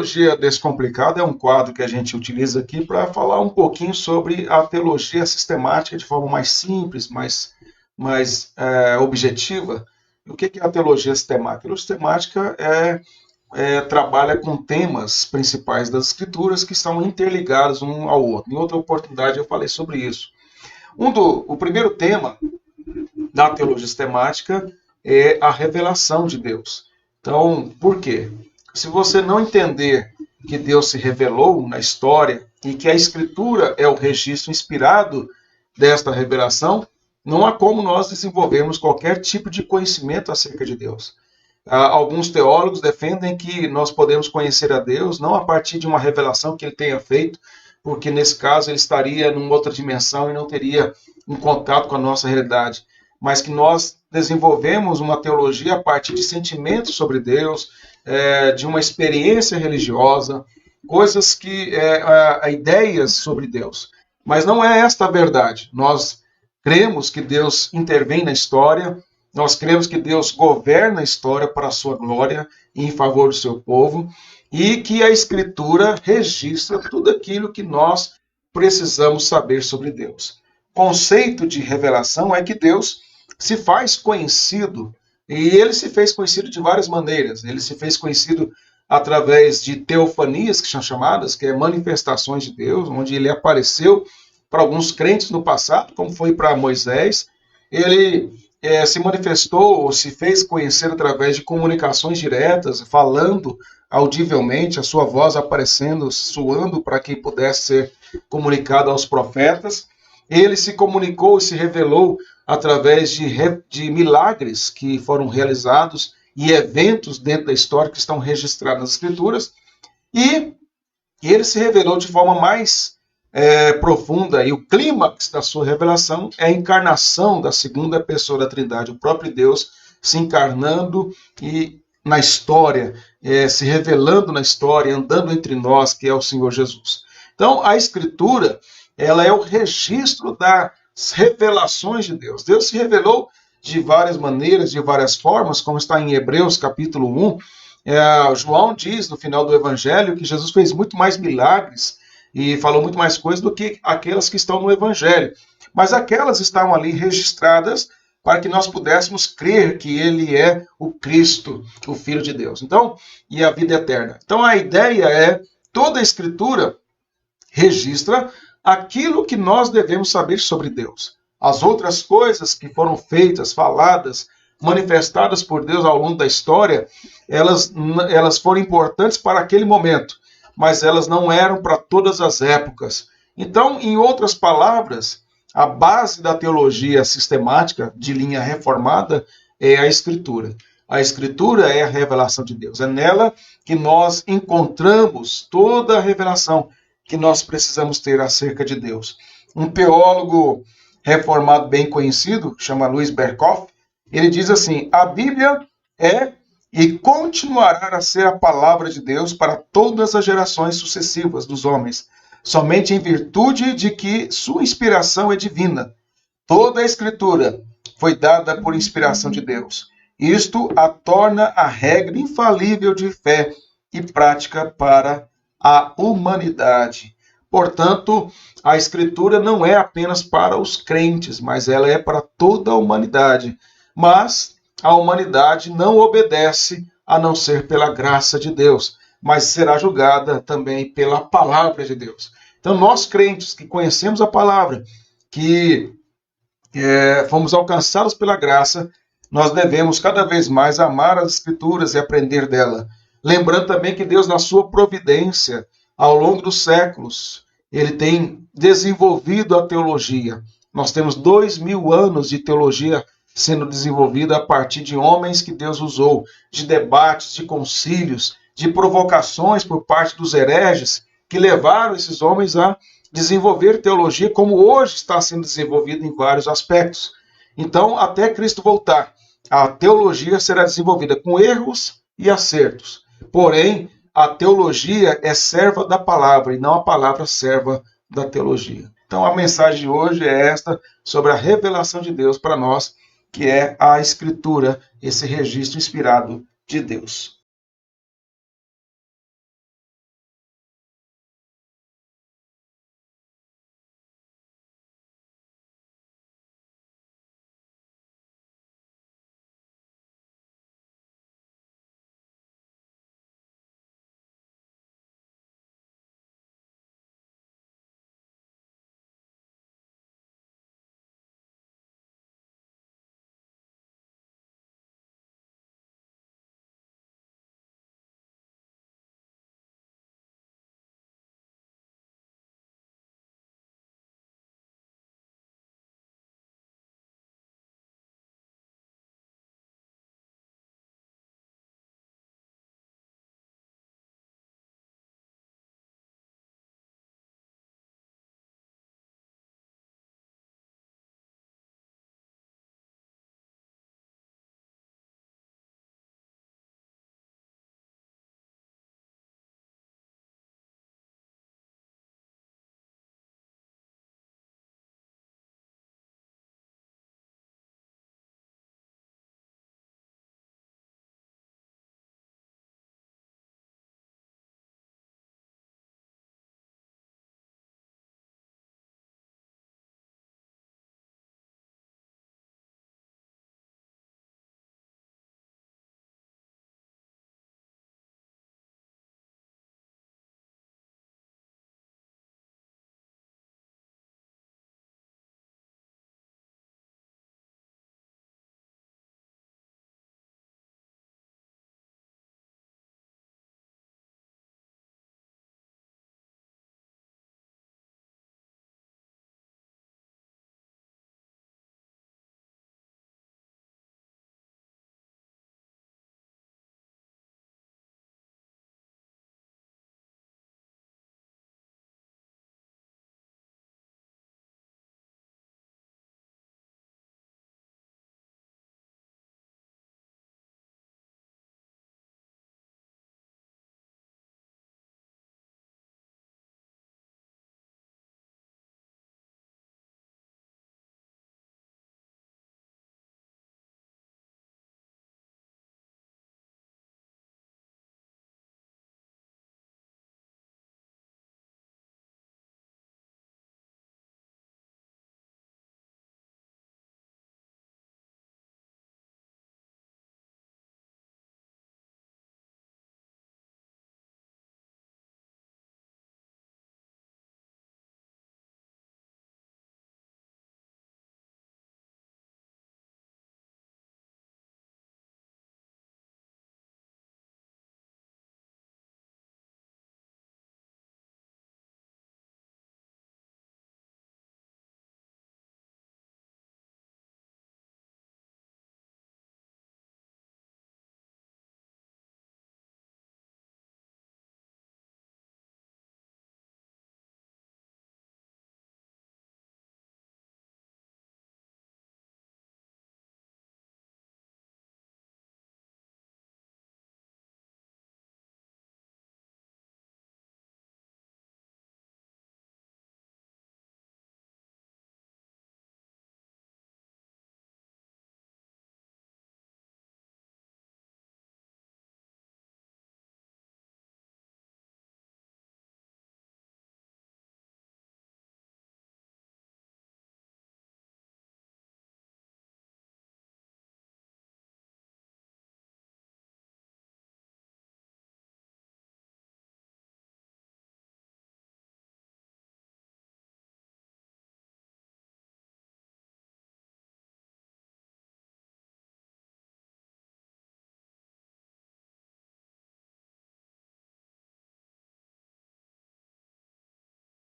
Teologia Descomplicada é um quadro que a gente utiliza aqui para falar um pouquinho sobre a teologia sistemática de forma mais simples, mais objetiva. O que é a teologia sistemática? A teologia sistemática trabalha com temas principais das Escrituras que estão interligados um ao outro. Em outra oportunidade eu falei sobre isso. O primeiro tema da teologia sistemática é a revelação de Deus. Então, por quê? Se você não entender que Deus se revelou na história e que a Escritura é o registro inspirado desta revelação, não há como nós desenvolvermos qualquer tipo de conhecimento acerca de Deus. Alguns teólogos defendem que nós podemos conhecer a Deus não a partir de uma revelação que ele tenha feito, porque nesse caso ele estaria em outra dimensão e não teria um contato com a nossa realidade, mas que nós desenvolvemos uma teologia a partir de sentimentos sobre Deus, de uma experiência religiosa, coisas que ideias sobre Deus. Mas não é esta a verdade. Nós cremos que Deus intervém na história, nós cremos que Deus governa a história para a sua glória e em favor do seu povo, e que a Escritura registra tudo aquilo que nós precisamos saber sobre Deus. O conceito de revelação é que Deus se faz conhecido, e ele se fez conhecido de várias maneiras. Ele se fez conhecido através de teofanias, que são chamadas, que é manifestações de Deus, onde ele apareceu para alguns crentes no passado, como foi para Moisés. Ele se manifestou ou se fez conhecer através de comunicações diretas, falando audivelmente, a sua voz aparecendo, soando para que pudesse ser comunicado aos profetas. Ele se comunicou e se revelou através de milagres que foram realizados e eventos dentro da história que estão registrados nas Escrituras. E ele se revelou de forma mais profunda, e o clímax da sua revelação é a encarnação da segunda pessoa da Trindade, o próprio Deus se encarnando e na história, se revelando na história, andando entre nós, que é o Senhor Jesus. Então, a Escritura, ela é o registro das revelações de Deus. Deus se revelou de várias maneiras, de várias formas, como está em Hebreus capítulo 1. João diz no final do Evangelho que Jesus fez muito mais milagres e falou muito mais coisas do que aquelas que estão no Evangelho. Mas aquelas estavam ali registradas para que nós pudéssemos crer que ele é o Cristo, o Filho de Deus. Então, e a vida eterna. Então, a ideia é, toda a Escritura registra aquilo que nós devemos saber sobre Deus. As outras coisas que foram feitas, faladas, manifestadas por Deus ao longo da história, elas foram importantes para aquele momento, mas elas não eram para todas as épocas. Então, em outras palavras, a base da teologia sistemática de linha reformada é a Escritura. A Escritura é a revelação de Deus. É nela que nós encontramos toda a revelação que nós precisamos ter acerca de Deus. Um teólogo reformado bem conhecido, chama Louis Berkhof, ele diz assim: a Bíblia é e continuará a ser a palavra de Deus para todas as gerações sucessivas dos homens, somente em virtude de que sua inspiração é divina. Toda a Escritura foi dada por inspiração de Deus. Isto a torna a regra infalível de fé e prática para a humanidade. Portanto, a Escritura não é apenas para os crentes, mas ela é para toda a humanidade. Mas a humanidade não obedece a não ser pela graça de Deus, mas será julgada também pela palavra de Deus. Então, nós crentes que conhecemos a palavra, que fomos alcançados pela graça, nós devemos cada vez mais amar as Escrituras e aprender dela. Lembrando também que Deus, na sua providência, ao longo dos séculos, ele tem desenvolvido a teologia. Nós temos 2000 anos de teologia sendo desenvolvida a partir de homens que Deus usou, de debates, de concílios, de provocações por parte dos hereges, que levaram esses homens a desenvolver teologia como hoje está sendo desenvolvida em vários aspectos. Então, até Cristo voltar, a teologia será desenvolvida com erros e acertos. Porém, a teologia é serva da palavra e não a palavra serva da teologia. Então, a mensagem de hoje é esta, sobre a revelação de Deus para nós, que é a Escritura, esse registro inspirado de Deus.